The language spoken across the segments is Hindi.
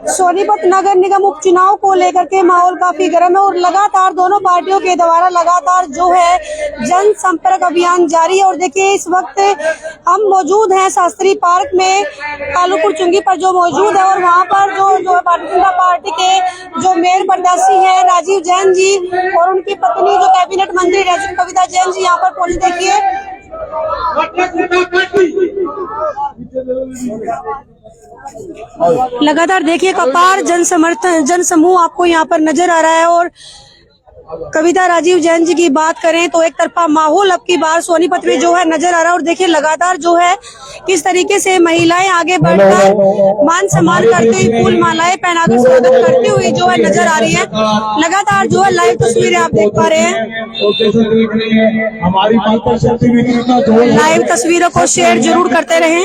सोनीपत नगर निगम उपचुनाव को लेकर के माहौल काफी गर्म है और लगातार दोनों पार्टियों के द्वारा लगातार जो है जनसंपर्क अभियान जारी है। और देखिए इस वक्त हम मौजूद हैं शास्त्री पार्क में, कालूपुर चुंगी पर जो मौजूद है, और वहां पर जो भारतीय जनता पार्टी के जो मेयर प्रत्याशी हैं राजीव जैन जी और उनकी पत्नी जो कैबिनेट मंत्री रह कविता जैन जी यहाँ पर पहुंची। देखिए लगातार देखिए अपार जन समूह आपको यहाँ पर नजर आ रहा है। और कविता राजीव जैन जी की बात करें तो एक तरफा माहौल अब की बार सोनीपत में जो है नजर आ रहा है। और देखिए लगातार जो है किस तरीके से महिलाएं आगे बढ़कर मान सम्मान करते हुए फूल मालाएं पहनाकर स्वागत करती हुई जो है नजर आ रही है। लगातार जो है लाइव तस्वीरें आप देख पा रहे हैं। लाइव तस्वीरों को शेयर जरूर करते रहें।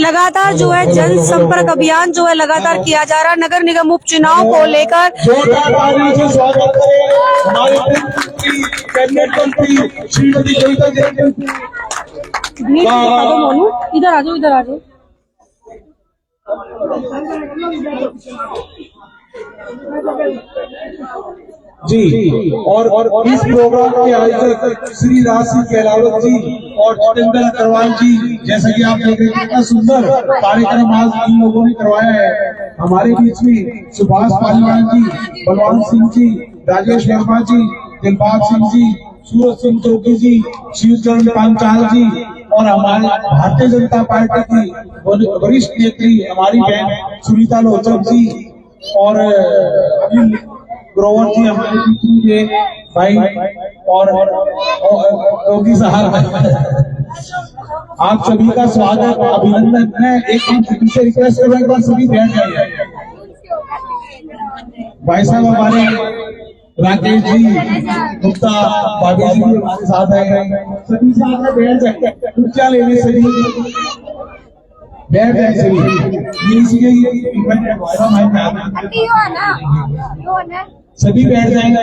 लगातार जो है जनसंपर्क अभियान जो है लगातार किया जा रहा है नगर निगम उपचुनाव को लेकर। इधर आ जाओ, इधर आ जाओ। जी और इस प्रोग्राम के आयोजक श्री राशि कहलावत जी और जितेंद्र अग्रवाल जी, जैसा कि आप देख रहे हैं कितना सुंदर कार्यक्रम आज इन लोगों ने करवाया है। हमारे बीच में सुभाष पालीवाल जी, बलवंत सिंह जी, राजेश वर्मा जी, दिलबाग सिंह जी, सूरज सिंह जोगी जी, शिवचरण पांचाल जी और हमारे भारतीय जनता पार्टी की वरिष्ठ नेत्री हमारी बहन सुनीता लोचक जी और ग्रोवर जी हमारे बीच में भाई और योगी साहब। आप सभी का स्वागत अभिनंदन है। एक पीछे रिक्वेस्ट करूँ, एक बार सभी बैठ जाइए। भाई साहब हमारे राकेश जी गुप्ता भाभी जी भी हमारे साथ आए, सभी साथ में बैठ जाए, कुर्सियां लेने सभी बैठ जाए सभी बैठ जाएंगे।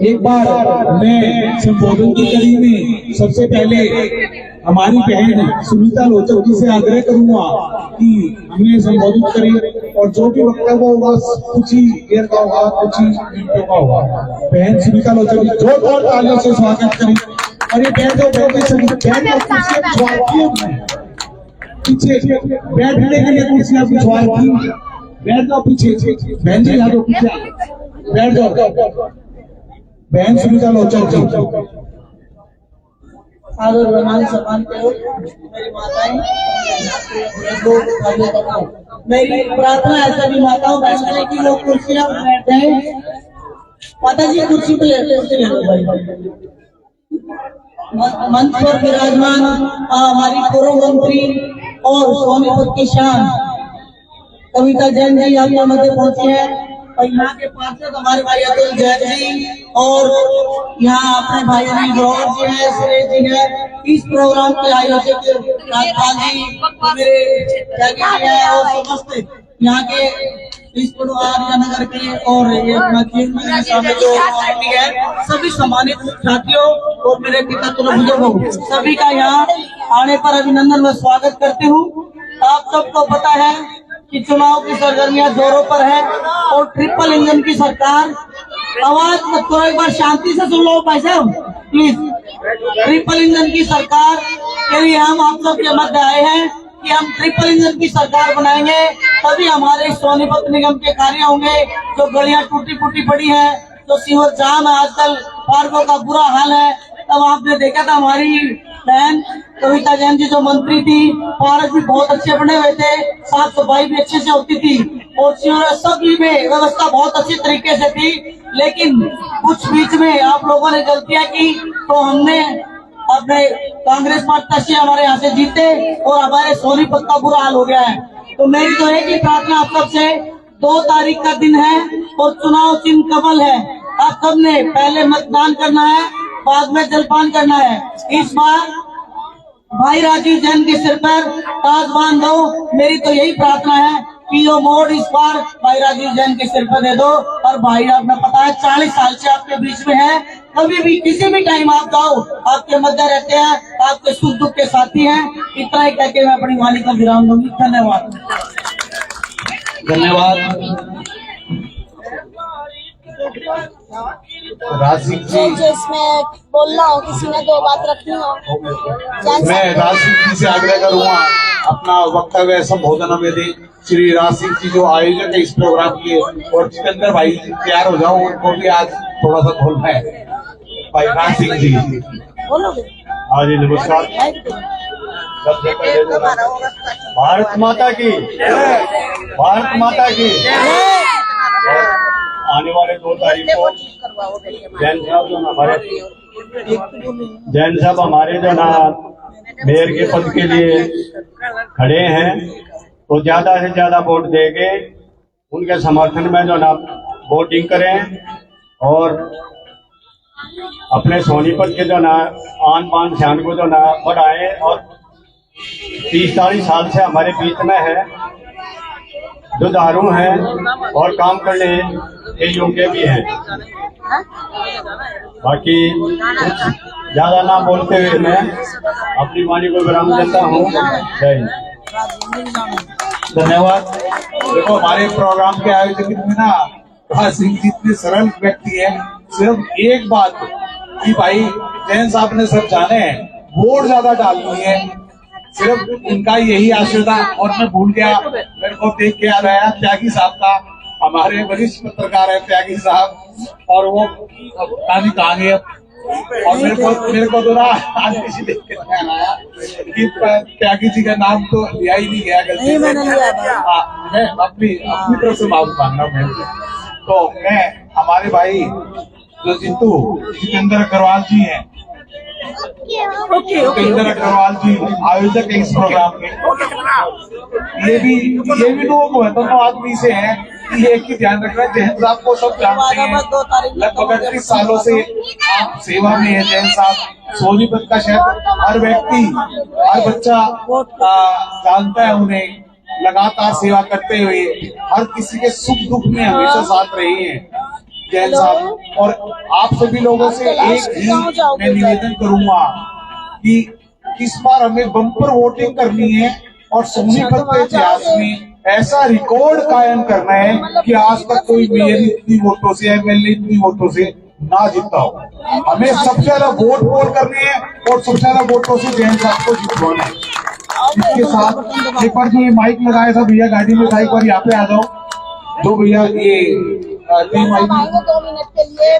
एक बार मैं संबोधन की कड़ी में सबसे पहले हमारी बहन सुनीता लोचक जी से आग्रह करूंगा कि हमें संबोधित करें और जो भी वक्तव्य होगा कुछ ही देर का होगा, कुछ ही मिनटों का होगा। बहन सुनीता लोचक जी जोरदार तालियों से स्वागत करें। और ये बैठ जाओ, पीछे बैठने के लिए कुर्सियां पिछवाड़ की, बैठ जाओ पीछे। बहन जी यहाँ पीछे बैठ जाओ। बहन सुनीता लोचक जी आदर बनाने सम्मान करो। मेरी माताएं, मेरी प्रार्थना है सभी माताओं बहनों की लोग कुर्सियां बैठ जाए। माता जी कुर्सी पे ले लो भाई। मंच पर विराजमान हमारी पूर्व मंत्री और सोनीपत की शान कविता जैन जी यहाँ मध्य पहुंचे हैं। और यहाँ के पार्षद हमारे भाई अतुल जैन जी और यहाँ अपने भाई अनिल ग्रोवर जी है, सुरेश जी है। इस प्रोग्राम के आयोजक राजपाल जी मेरे जगह है और समस्त यहाँ के इस नगर के और ये सामने जो है सभी सम्मानित साथियों और मेरे पिता बुजुर्गों सभी का यहाँ आने पर अभिनंदन व स्वागत करती हूँ। आप सबको पता है कि चुनाव की सरगर्मियां जोरों पर है और ट्रिपल इंजन की सरकार। आवाज तो एक बार शांति से सुन लो भाई साहब प्लीज। ट्रिपल इंजन की सरकार के लिए हम आप सबके मध्य आए हैं कि हम ट्रिपल इंजन की सरकार बनाएंगे, तभी हमारे सोनीपत निगम के कार्य होंगे। जो गलियां टूटी फूटी पड़ी है, जो सीवर जाम है, आजकल पार्कों का बुरा हाल है। तब आपने देखा था हमारी बहन कविता जैन जी जो मंत्री थी, पार्क भी बहुत अच्छे बने हुए थे, साफ सफाई भी अच्छे से होती थी और सभी में व्यवस्था बहुत अच्छी तरीके से थी। लेकिन कुछ बीच में आप लोगों ने गलतियां की तो हमने अपने कांग्रेस प्रत्याशी हमारे यहाँ से जीते और हमारे सोनीपत का बुरा हाल हो गया है। तो मेरी तो एक ही प्रार्थना आप सबसे, 2 तारीख का दिन है और चुनाव चिन्ह कमल है। आप सबने पहले मतदान करना है, बाद में जलपान करना है। इस बार भाई राजीव जैन के सिर पर ताज बांध दो, मेरी तो यही प्रार्थना है। पीओ मोड इस बार भाई राजीव जैन के सिर पर दे दो। और भाई आपने पता है 40 साल से आपके बीच में है, कभी भी किसी भी टाइम आप जाओ आपके मध्य रहते हैं, आपके सुख दुख के साथी हैं। इतना ही कहकर मैं अपनी वाणी का विराम दूंगी। धन्यवाद। धन्यवाद राज सिंह जी। जो इसमें बोलना हो, किसी ने दो बात रखनी हो, मैं राज सिंह जी से आग्रह करूंगा अपना वक्तव्य संबोधन में दें। श्री राज सिंह जी जो आयोजक है इस प्रोग्राम के, और जितेंद्र भाई तैयार हो जाओ, उनको भी आज थोड़ा सा बोलना है। भाई राज सिंह जी बोलोगे? हाँ जी, नमस्कार। भारत माता की, भारत माता की। आने वाले 2 तारीख को जैन साहब जो हमारे जो ना मेयर के पद के लिए खड़े हैं, तो ज्यादा से ज्यादा वोट देके उनके समर्थन में जो ना वोटिंग करें और अपने सोनीपत के जो ना आन बान शान को जो ना बढ़ाएं। और 30-40 साल से हमारे बीच में है, जुझारू हैं और काम करने के योग्य भी हैं। बाकी ज्यादा ना बोलते हुए मैं अपनी वाणी को विराम देता हूँ। जय हिंद। धन्यवाद। देखो हमारे प्रोग्राम के आयोजक में ना राज सिंह जी इतने सरल व्यक्ति है, सिर्फ एक बात कि भाई जैन साहब ने सब जाने हैं, वोट ज्यादा डालनी है, सिर्फ इनका यही आशय था। और मैं भूल गया, मेरे को देख के याद आया त्यागी साहब का, हमारे वरिष्ठ पत्रकार है त्यागी साहब, और वो कहाँ गए। और मेरे को तो ना आज किसी देख के आया कि त्यागी जी का नाम तो लिया ही नहीं गया गलती से। मैं अपनी तरफ से माफी मांग रहा हूँ। तो मैं हमारे भाई जो जितेंद्र अग्रवाल जी हैं, जितेंद्र अग्रवाल जी आयोजक है इस प्रोग्राम के, ये भी लोग दोनों आदमी से हैं कि एक ही ध्यान रखना, जैन साहब को सब जानते हैं, लगभग 38 सालों से आप सेवा में है जैन साहब। सोनीपत का शहर हर व्यक्ति, हर बच्चा जानता है उन्हें, लगातार सेवा करते हुए हर किसी के सुख दुख में हमेशा साथ रहे हैं जैन साहब। और आप सभी लोगों से एक ही मैं निवेदन करूंगा कि इस बार हमें बम्पर वोटिंग करनी है और सोनीपत के इतिहास में ऐसा रिकॉर्ड कायम करना है कि आज तक कोई मेयर इतनी वोटों से, एमएलए इतनी वोटों से ना जीता हो। हमें सबसे ज्यादा वोट पोल करनी है और सबसे ज्यादा वोटों से जैन साहब को जितवाना है। इसके साथ एक बार जो ये माइक लगाया था भैया गाड़ी में था, एक बार यहाँ पे आ जाओ। जो भैया ये 2 मिनट के लिए।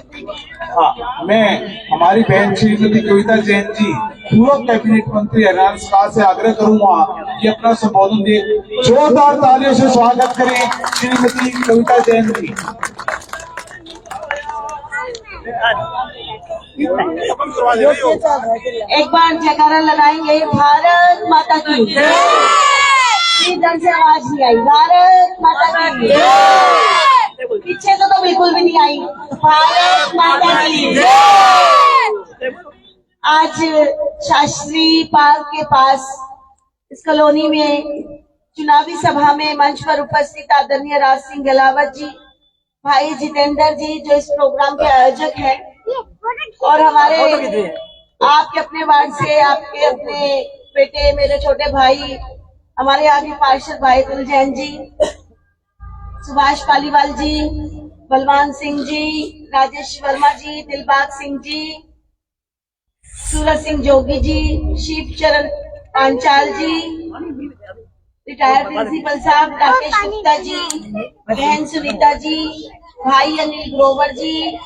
हाँ, मैं हमारी बहन श्रीमती कविता जैन जी, पूर्व कैबिनेट मंत्री हरियाणा सरकार से आग्रह करूंगा कि अपना संबोधन दे। जोरदार तालियों से स्वागत करें श्रीमती कविता जैन जी। एक बार जयकारा लगाएंगे, भारत माता की ढंग से आवाज नहीं आई, भारत माता की। पीछे तो बिल्कुल भी नहीं आई, भारत माता की। आज शास्त्री पार्क के पास इस कॉलोनी में चुनावी सभा में मंच पर उपस्थित आदरणीय राज सिंह गलावत जी, भाई जितेंद्र जी जो इस प्रोग्राम के आयोजक हैं, और हमारे आपके अपने वार्ड से आपके अपने बेटे, मेरे छोटे भाई, हमारे यहाँ के पार्षद भाई तुल जैन जी, सुभाष पालीवाल जी, बलवान सिंह जी, राजेश वर्मा जी, दिलबाग सिंह जी, सूरज सिंह जोगी जी, शिव चरण पांचाल जी, रिटायर्ड प्रिंसिपल साहब राकेश गुप्ता जी, बहन सुनीता जी, भाई अनिल ग्रोवर जी।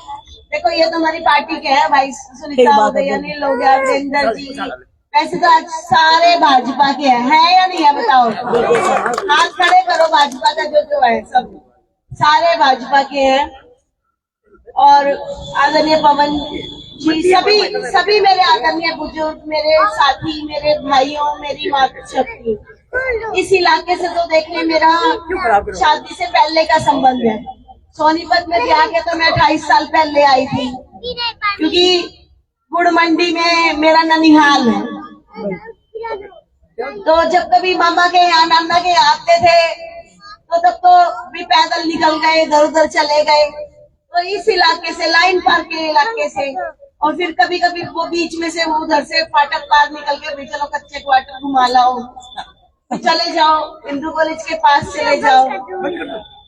देखो ये तो हमारी पार्टी के हैं, भाई सुनीता हो गई, अनिल हो गया, वीरेंद्र जी। वैसे तो आज सारे भाजपा के हैं या नहीं है बताओ? हाथ खड़े करो भाजपा का जो है, सब सारे भाजपा के हैं। और आदरणीय पवन जी, सभी मेरे आदरणीय बुजुर्ग, मेरे साथी, मेरे भाइयों, मेरी मातृशक्ति, इस इलाके से तो देखने मेरा शादी से पहले का संबंध है। सोनीपत में ब्याह के तो मैं 28 साल पहले आई थी, क्योंकि गुड़ मंडी में मेरा ननिहाल है। तो जब कभी मामा के यहाँ, नाना के यहाँ आते थे, तब तो भी पैदल निकल गए, इधर उधर चले गए। तो इस इलाके से, लाइन पार के इलाके से, और फिर कभी कभी वो बीच में से वो उधर से फाटक पार निकल के भी चलो कच्चे क्वार्टर घुमा लाओ, तो चले जाओ, हिंदू कॉलेज के पास चले जाओ।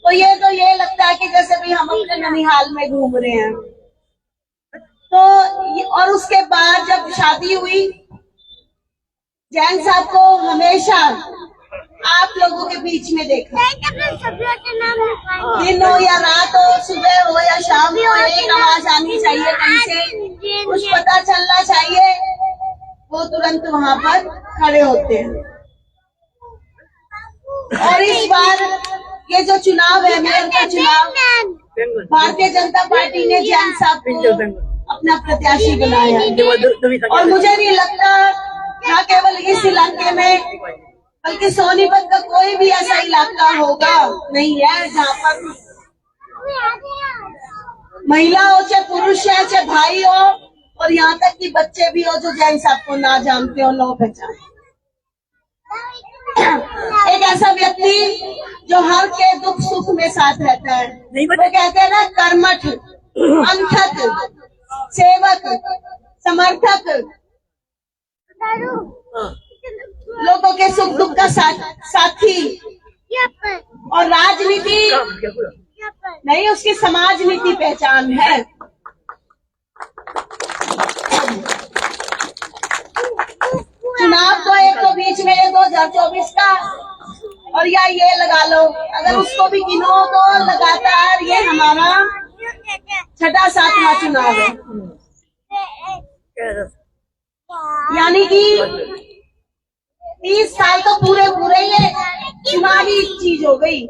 तो ये लगता है कि जैसे भी हम अपने ननिहाल में घूम रहे हैं। तो और उसके बाद जब शादी हुई, जैन साहब को हमेशा आप लोगों के बीच में देखा, दिन हो या रात हो, सुबह हो या शाम हो, एक आवाज आनी चाहिए कहीं से, कुछ पता चलना चाहिए, वो तुरंत वहां पर खड़े होते हैं। और इस बार ये जो चुनाव है, मेयर का चुनाव, भारतीय जनता पार्टी ने जैन साहब को अपना प्रत्याशी बनाया। और मुझे नहीं लगता न केवल इस इलाके में, बल्कि सोनीपत का कोई भी ऐसा इलाका होगा नहीं है जहाँ पर महिला हो, चाहे पुरुष है, चाहे भाई हो, और यहाँ तक कि बच्चे भी हो जो जैन साहब को ना जानते हो, ना पहचानते। एक ऐसा व्यक्ति जो हर के दुख सुख में साथ रहता है, वो कहते हैं ना, कर्मठ, अंथक, सेवक, समर्थक, लोगों के सुख दुख का साथी, और राजनीति नहीं, उसकी समाज नीति पहचान है। चुनाव तो एक तो बीच में 2024 का, और या ये लगा लो, अगर उसको भी गिनो तो लगातार ये हमारा 6वां चुनाव है। यानी कि 30 साल तो पूरे ये चुनावी चीज हो गई,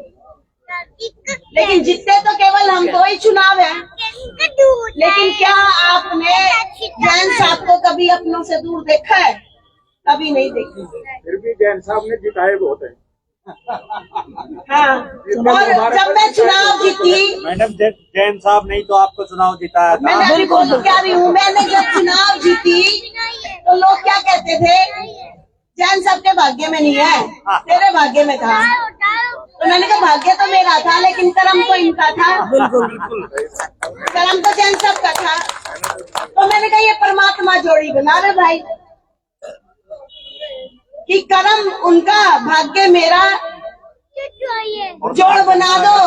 लेकिन जितने तो केवल हम दो ही चुनाव है। लेकिन क्या आपने जैन साहब को कभी अपनों से दूर देखा है? कभी नहीं देखी। फिर भी जैन साहब ने जिताए बहुत है। हाँ, और जब मैं चुनाव जीती, मैडम जैन साहब नहीं तो आपको चुनाव जिताया था। मैं अभी बोल क्या रही हूँ, मैंने जब चुनाव जीती तो लोग क्या कहते थे, जैन साहब के भाग्य में नहीं है, तेरे भाग्य में था। तो मैंने कहा भाग्य तो मेरा था, लेकिन कर्म तो इनका था। कर्म तो जैन साहब का था। तो मैंने कहा ये परमात्मा जोड़ी बना रहे भाई, कि कर्म उनका, भाग्य मेरा, जोड़ बना दो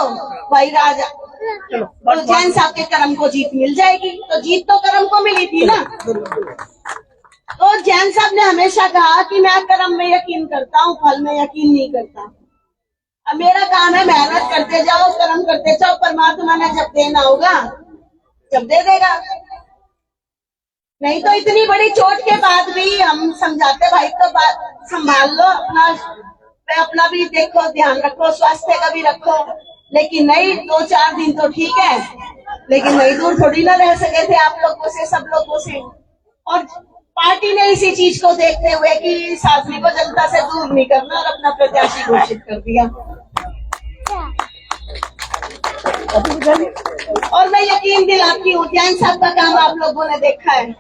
भाई राजा। तो जैन साहब के कर्म को जीत मिल जाएगी। तो जीत तो कर्म को मिली थी ना। तो जैन साहब ने हमेशा कहा कि मैं कर्म में यकीन करता हूँ, फल में यकीन नहीं करता। अब मेरा काम है मेहनत करते जाओ, कर्म करते जाओ, परमात्मा ने जब देना होगा जब दे देगा। नहीं तो इतनी बड़ी चोट के बाद भी हम समझाते भाई तो बात संभाल लो, अपना भी देखो, ध्यान रखो, स्वास्थ्य का भी रखो। लेकिन नहीं, 2-4 दिन तो ठीक है, लेकिन वही दूर थोड़ी ना रह सके थे आप लोगों से, सब लोगों से। और पार्टी ने इसी चीज को देखते हुए कि साध्वी को जनता से दूर नहीं करना, और अपना प्रत्याशी घोषित कर दिया। और मैं यकीन दिलाती हूँ, जैन साहब का काम आप लोगों ने देखा है।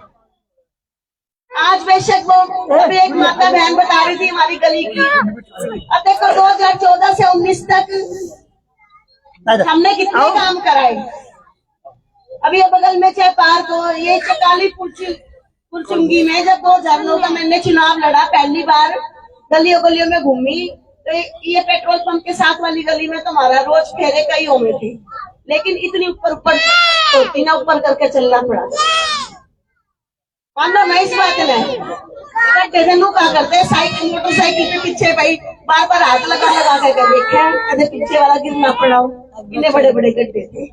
आज बेशक वो अभी एक माता बहन बता रही थी हमारी गली की, अब देखो 2014 से 19 तक हमने कितने काम कराए। अभी ये बगल में चाहे पार्क हो, ये चकाली पुरचुंगी में जब 2009 का मैंने चुनाव लड़ा, पहली बार गलियों गलियों में घूमी, तो ये पेट्रोल पंप के साथ वाली गली में तुम्हारा रोज फेरे कई हो में थी, लेकिन इतनी ऊपर ना ऊपर करके चलना पड़ा। मानो मैं इस बात में क्या करते, साइकिल मोटरसाइकिल के पीछे भाई बार बार हाथ लगा करके देखा, कदे पीछे वाला गिरना पड़ा हो, इतने बड़े बड़े गड्ढे थे।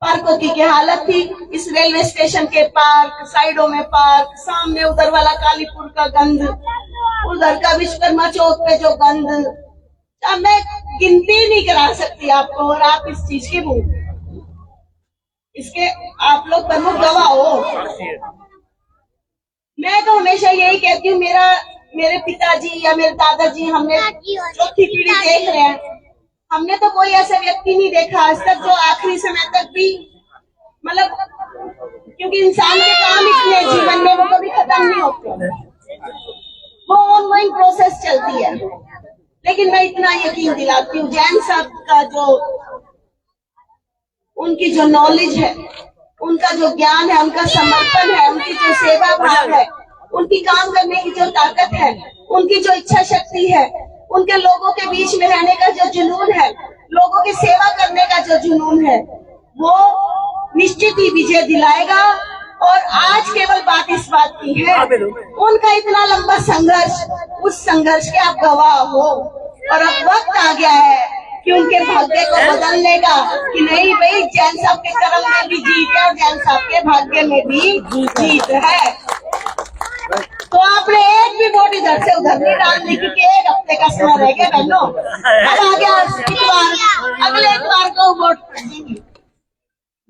पार्कों की क्या हालत थी, इस रेलवे स्टेशन के पार्क, साइडों में पार्क, सामने उधर वाला कालीपुर का गंध, उधर का विश्वकर्मा चौक पे जो गंध, अब मैं गिनती नहीं करा सकती आपको। और आप इस चीज के भूल, इसके आप लोग प्रमुख गवाह हो। मैं तो हमेशा यही कहती हूँ, मेरे पिताजी या मेरे दादाजी, हमने चौथी पीढ़ी देख रहे हैं, हमने तो कोई ऐसा व्यक्ति नहीं देखा आज तक जो आखिरी समय तक भी, मतलब क्योंकि इंसान के काम इतने जीवन में वो कभी खत्म नहीं होते, वो ऑनगोइंग प्रोसेस चलती है। लेकिन मैं इतना यकीन दिलाती हूँ, जैन साहब का जो उनकी जो नॉलेज है, उनका जो ज्ञान है, उनका समर्पण है, उनकी जो सेवा भाव है, उनकी काम करने की जो ताकत है, उनकी जो इच्छा शक्ति है, उनके लोगों के बीच में रहने का जो जुनून है, लोगों की सेवा करने का जो जुनून है, वो निश्चित ही विजय दिलाएगा। और आज केवल बात इस बात की है, उनका इतना लंबा संघर्ष, उस संघर्ष के आप गवाह हो, और अब वक्त आ गया है कि उनके भाग्य को बदलने का, कि नहीं भाई, जैन साहब के कर्म में भी जीत है और जैन साहब के भाग्य में भी जीत है। तो आपने एक भी वोट इधर से उधर नहीं डालने की, एक हफ्ते का समय रह गया बहनों, अब आ गया इतवार, अगले इतवार को वोट।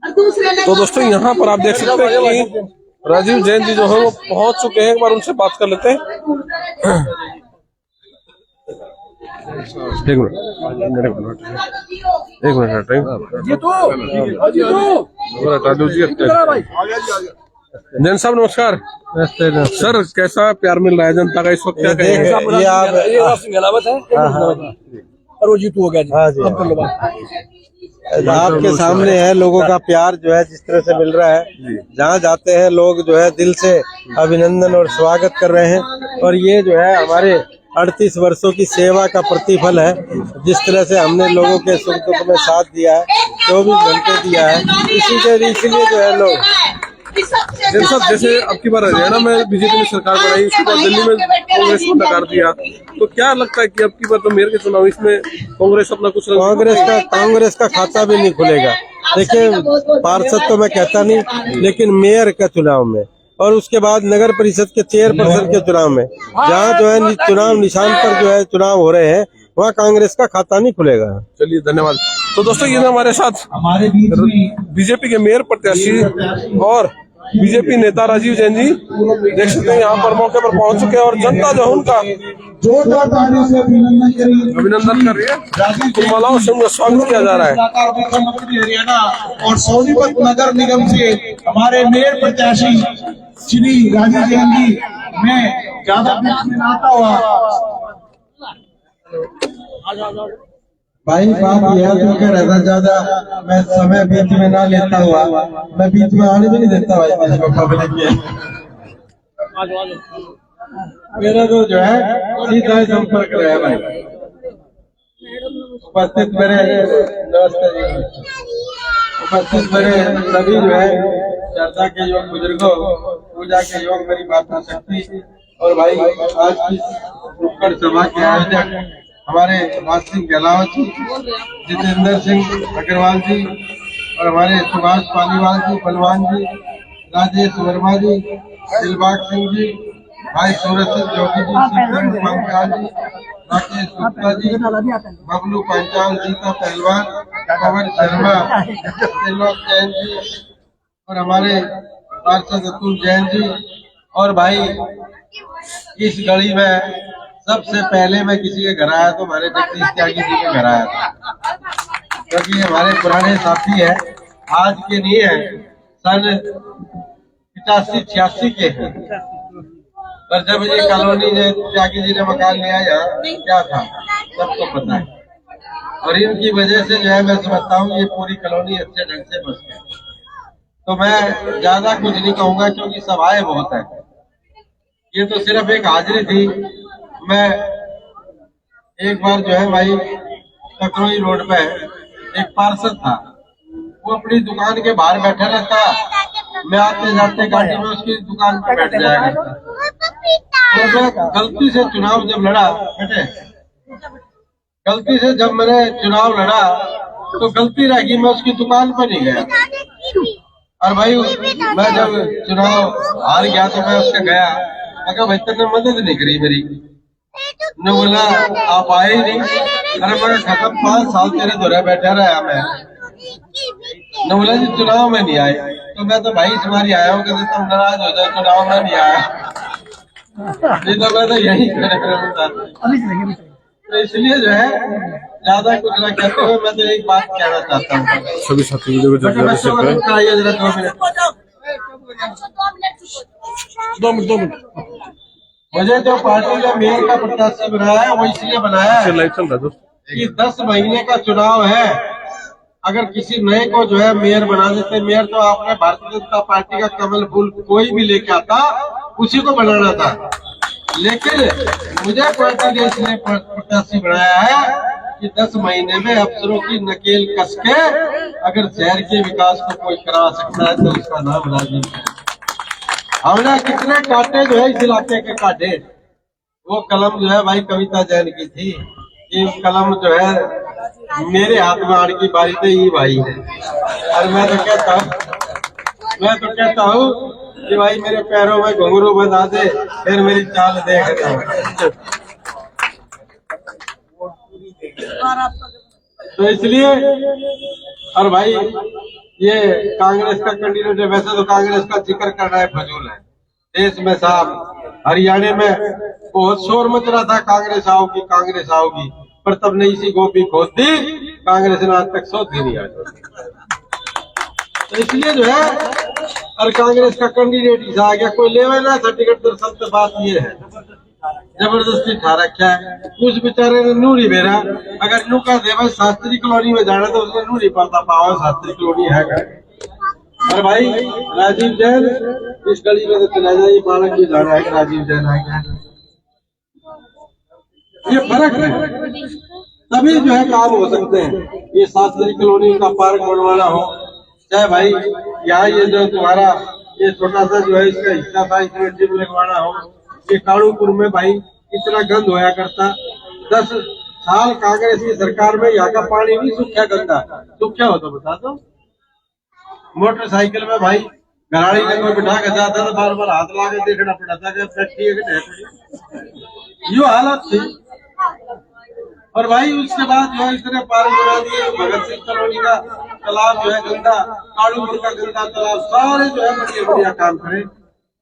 और दूसरे ने तो दोस्तों यहाँ पर आप देख सकते हैं कि राजीव जैन जी जो है वो पहुंच चुके हैं। एक बार उनसे बात कर लेते हैं। एक मिनट जैन साहब नमस्कार। सर कैसा प्यार मिल रहा है जनता का इस वक्त, क्या कहेंगे? गलावत है और वो जीतू हो गया जी। आपके सामने है लोगों का प्यार जो है जिस तरह से मिल रहा है, जहाँ जाते हैं लोग जो है दिल से अभिनंदन और स्वागत कर रहे हैं। और ये जो है हमारे 38 वर्षों की सेवा का प्रतिफल है। जिस तरह से हमने लोगों के सुख दुख में साथ दिया है, 24 घंटे दिया है, इसीलिए जो है लोग। जैन साहब जैसे अब की बार हरियाणा में बीजेपी ने सरकार बनाई, उसके बाद दिल्ली में कांग्रेस को नकार दिया, तो क्या लगता है कि अब की बार तो मेयर के चुनाव इसमें कांग्रेस अपना कुछ कांग्रेस का खाता भी नहीं खुलेगा। देखिए पार्षद तो मैं कहता नहीं, लेकिन मेयर का चुनाव में और उसके बाद नगर परिषद के चेयरपर्सन के चुनाव में, जहाँ जो है चुनाव निशान पर जो है चुनाव हो रहे हैं, वहाँ कांग्रेस का खाता नहीं खुलेगा। चलिए धन्यवाद। तो दोस्तों ये हमारे साथ हमारे बीच में बीजेपी के मेयर प्रत्याशी और बीजेपी नेता राजीव जैन जी देख सकते हैं यहाँ पर मौके पर पहुंच चुके हैं और जनता जो है उनका जोरदार तालियों से अभिनंदन कर रही है। फुलमालाओं से उनका स्वागत किया जा रहा है। मुख्यमंत्री हरियाणा और सोनीपत नगर निगम से हमारे मेयर प्रत्याशी श्री राजीव जैन जी, मैं ज्यादा बीच में आता हुआ भाई बात यह तो कह रहा था, ज्यादा मैं समय बीच में ना लेता हुआ, मैं बीच में आने भी नहीं देता भाई पब्लिक के। मेरा तो जो है सीधा संपर्क रहा है भाई। उपस्थित मेरे नमस्ते जी, उपस्थित मेरे सभी जो है चर्चा के योग बुजुर्गों, पूजा के योग मेरी माता शक्ति, और भाई आज की नुक्कड़ सभा के आयोजक हमारे राज सिंह गहलावत जी, जितेंद्र सिंह अग्रवाल जी, और हमारे सुभाष पालीवाल जी, बलवान जी, राजेश वर्मा जी, दिलबाग सिंह जी, भाई सूरज सिंह जोगी जी, सिंह पंचाल जी, राकेश गुप्ता जी, बबलू पंचाल, सीता पहलवान, पवन शर्मा, त्रिलोक जैन जी, और हमारे पार्षद अतुल जैन जी। और भाई इस घड़ी में सबसे पहले मैं किसी के घर आया तो हमारे जगदीश त्यागी जी के घर आया था, क्योंकि हमारे पुराने साथी है, आज के नहीं है, सन 85-86 के हैं। पर जब ये कॉलोनी त्यागी जी ने मकान लिया यहाँ, क्या था सबको पता है। और इनकी वजह से जो है मैं समझता हूँ ये पूरी कॉलोनी अच्छे ढंग से बस गई। तो मैं ज्यादा कुछ नहीं कहूंगा क्योंकि सभाएं बहुत है, ये तो सिर्फ एक हाजिरी थी। मैं एक बार जो है भाई ककरोई रोड पे एक पार्षद था, वो अपनी दुकान के बाहर बैठा रहता, मैं आते जाते गाड़ी में उसकी दुकान पर बैठ जाया करता। तो मैं गलती से चुनाव जब लड़ा, बेटे गलती से जब मैंने चुनाव लड़ा तो गलती रह गई, मैं उसकी दुकान पर नहीं गया। और भाई मैं जब चुनाव हार गया तो मैं उसके गया, अगर भाई तेने मदद नहीं करी मेरी, ने बोला आप आए ही नहीं। अरे मैं खत्म 5 साल तेरे दौरे बैठा रहा मैं, ने बोला जी चुनाव में नहीं आए, तो मैं तो भाई तुम्हारी आया हूँ, कहते तुम नाराज हो जाए चुनाव में नहीं आया, नहीं तो मैं तो यही था। तो इसलिए जो है ज्यादा कुछ ना कहते हुए मैं तो एक बात कहना चाहता हूँ सभी साथी वीडियो को जरा 2 मिनट। मुझे जो पार्टी ने मेयर का प्रत्याशी बनाया है वो इसलिए बनाया है लाइव चल रहा है दोस्त। कि 10 महीने का चुनाव है। अगर किसी नए को जो है मेयर बना देते, मेयर तो आपने भारतीय जनता पार्टी का कमल फूल कोई भी लेके आता उसी को बनाना था, लेकिन मुझे पार्टी ने इसलिए प्रत्याशी बनाया है कि 10 महीने में अफसरों की नकेल कस के अगर शहर के विकास को कोई करा सकता है तो उसका नाम राजीव है। हमने कितने काटे जो है इस इलाके के काटे, वो कलम जो है भाई कविता जैन की थी, ये कलम जो है मेरे हाथ में आने की बारी पे ही भाई है। और मैं तो कहता हूँ कि भाई मेरे पैरों में घुंघरू बंधा दे फिर मेरी चाल देख रहा। तो इसलिए और भाई ये कांग्रेस का कैंडिडेट है, वैसे तो कांग्रेस का जिक्र करना है फजूल है। देश में साहब हरियाणा में बहुत शोर मच रहा था कांग्रेस आओगी, पर तब ने इसी गोपी खोद दी, कांग्रेस ने आज तक सोच ही नहीं आई। तो इसलिए जो है और कांग्रेस का कैंडिडेट ही आ गया, कोई लेवे ना सर्टिफिकेट। दरअसल तो बात ये है जबरदस्ती ठा रखा है, उस बेचारे ने नू नहीं बेरा। अगर नू का देवा शास्त्री कॉलोनी में जाना तो उसने नू नहीं पड़ता पावा शास्त्री कॉलोनी है। और भाई राजीव जैन इस गली में तो चला जाए, बालक भी जाना है कि राजीव जैन आ गया। ये फर्क है, तभी जो है काम हो सकते हैं। ये शास्त्री कॉलोनी का पार्क बनवाना हो, चाहे भाई यहाँ ये जो तुम्हारा ये छोटा सा जो है इसका हिस्सा था इसमें जिम लगवाना हो, ये कालूपुर में भाई इतना गंद होया करता। 10 साल कांग्रेस की सरकार में यहाँ का पानी नहीं सूखा गंदा, तो क्या होता बता दो। मोटरसाइकिल में भाई घराड़ी में कोई बिठा के जाता था, बार बार हाथ ला के देखना पड़ा था कि फैक्ट्री है कि नहीं। यो हालत थी। और भाई उसके बाद जो है इतने पार्क बना दिए, भगत सिंह कॉलोनी का तालाब जो है गंदा, कालूपुर का गंदा तालाब, सारे जो है बढ़िया बढ़िया काम करे।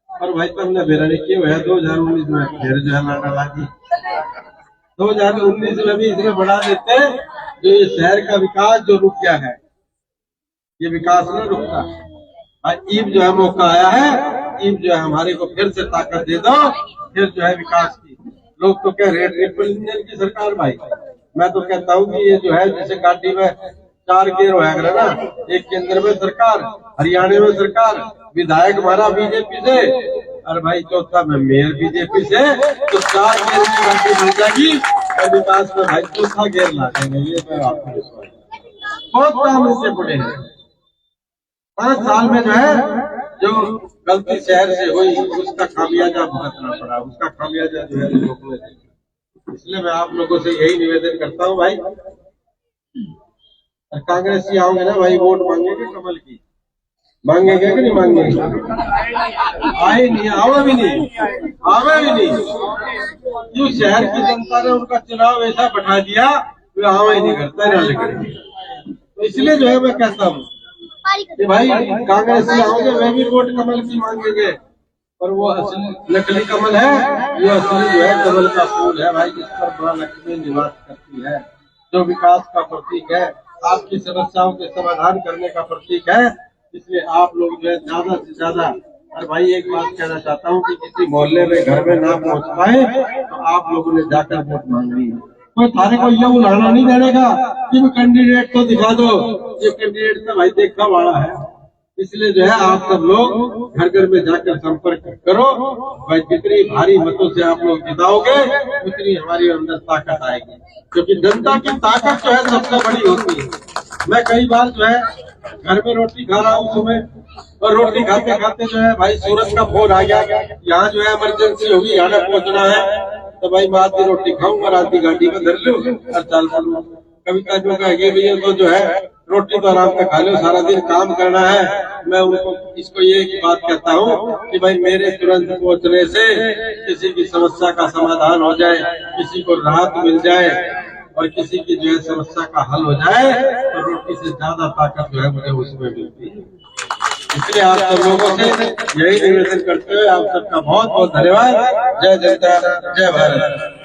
और भाई तुमने बेरा नहीं किया है 2019 में फिर जो है लाना लागी। 2019 में भी इतने बढ़ा देते जो ये शहर का विकास जो रुक गया है, ये विकास न रुकता। ईब जो है मौका आया है, ईब जो है हमारे को फिर से ताकत दे दो, फिर जो है विकास की। लोग तो कह रहे ट्रिपल इंजन की सरकार, भाई मैं तो कहता हूँ कि ये जो है जैसे गाड़ी में 4 गियर होया करे ना, एक केंद्र में सरकार, हरियाणा में सरकार, विधायक हमारा बीजेपी से और भाई चौथा में मेयर बीजेपी से, तो 4 गियर की गाड़ी बन जाएगी और विकास में भाई चौथा गियर ला देंगे। ये मैं आपको विश्वास, बहुत काम इनसे पड़े हैं। 5 साल में जो है जो गलती शहर से हुई उसका खामियाजा भुगतना पड़ा, उसका खामियाजा जो है लोगों ने। इसलिए मैं आप लोगों से यही निवेदन करता हूँ भाई, कांग्रेस ही आओगे ना भाई, वोट मांगेंगे कमल की, मांगेंगे कि नहीं मांगेंगे? आए नहीं, आवे भी नहीं। क्यों शहर की जनता ने उनका चुनाव ऐसा बैठा दिया, वे आवे ही नहीं करता ना लेकर। तो इसलिए जो है मैं कहता हूँ कि भाई कांग्रेस ही आओगे, वे भी वोट कमल की मांगेंगे, और वो असली नकली कमल है, ये असली जो है कमल का फूल है भाई, जिस पर मां लक्ष्मी निवास करती है, जो विकास का प्रतीक है, आपकी समस्याओं के समाधान करने का प्रतीक है। इसलिए आप लोग जो है ज्यादा से ज्यादा, और भाई एक बात कहना चाहता हूँ कि किसी मोहल्ले में घर में ना पहुँच पाए तो आप लोगों ने जाकर वोट मांगनी है। कोई थारे को ये उलाना नहीं देने का कि कैंडिडेट तो दिखा दो, ये कैंडिडेट तो भाई देखा वाला है। इसलिए जो है आप सब लोग घर घर में जाकर संपर्क करो भाई, जितनी भारी मतों से आप लोग जिताओगे उतनी हमारी अंदर ताकत आएगी, क्योंकि जनता की ताकत जो है सबसे बड़ी होती है। मैं कई बार जो है घर में रोटी खा रहा हूँ सुबह, और रोटी खाते खाते जो है भाई सूरज का फोन आ गया, यहाँ जो है इमरजेंसी होगी, यहाँ पहुँचना है, तो भाई मैं आधी रोटी खाऊंगा, आधी गाड़ी में धर लूँ और चल पड़ूंगा। कविता जो कहेगी भैया तो जो है रोटी तो आराम से खा लो, सारा दिन काम करना है। मैं उनको इसको ये एक बात कहता हूँ कि भाई मेरे तुरंत पहुँचने से किसी की समस्या का समाधान हो जाए, किसी को राहत मिल जाए और किसी की जो है समस्या का हल हो जाए, तो रोटी से ज्यादा ताकत जो है मुझे उसमें मिलती है। इसलिए आप सब लोगों से यही निवेदन करते हुए आप सबका बहुत बहुत धन्यवाद। जय जनता, जय भारत।